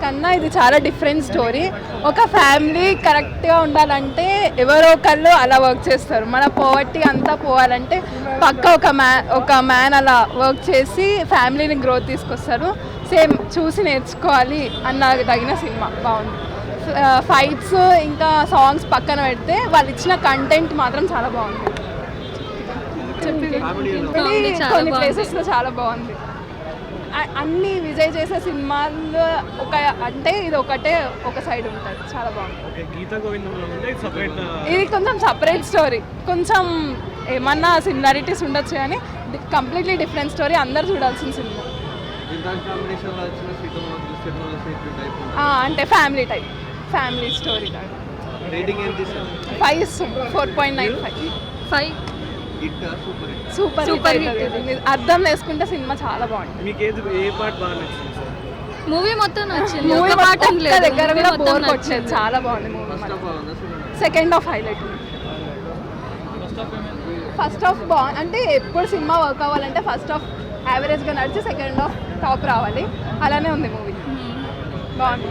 కన్నా ఇది చాలా డిఫరెంట్ స్టోరీ. ఒక ఫ్యామిలీ కరెక్ట్గా ఉండాలంటే ఎవరో ఒకళ్ళు అలా వర్క్ చేస్తారు. మన పోవర్టీ అంతా పోవాలంటే పక్క ఒక మ్యాన్ అలా వర్క్ చేసి ఫ్యామిలీని గ్రోత్ తీసుకొస్తారు. సేమ్ చూసి నేర్చుకోవాలి అన్న తగిన సినిమా. బాగుంది. ఫైట్స్ ఇంకా సాంగ్స్ పక్కన పెడితే వాళ్ళు ఇచ్చిన కంటెంట్ మాత్రం చాలా బాగుంది. కొన్ని ప్లేసెస్లో చాలా బాగుంది. అన్ని విజయ్ చేసే సినిమాలు అంటే ఇది ఒక సైడ్ ఉంటుంది. చాలా బాగుంది. ఇది కొంచెం సపరేట్ స్టోరీ. కొంచెం ఏమన్నా సిమిలారిటీస్ ఉండొచ్చు కానీ కంప్లీట్లీ డిఫరెంట్ స్టోరీ. అందరు చూడాల్సిన సినిమా. అంటే family type, family story type. 5 4.95 super అర్థం చేసుకుంటే సినిమా చాలా బాగుంటుంది. మూవీ మొత్తం నచ్చింది. మూవీ దగ్గర కూడా బోర్ వచ్చేది. చాలా బాగుంది movie. Second half highlight. First half బాగుంది. అంటే ఎప్పుడు సినిమా వర్క్ అవ్వాలంటే ఫస్ట్ హాఫ్ యావరేజ్గా నడిచి సెకండ్ హాఫ్ టాప్ రావాలి. అలానే ఉంది మూవీ. బాగుంది.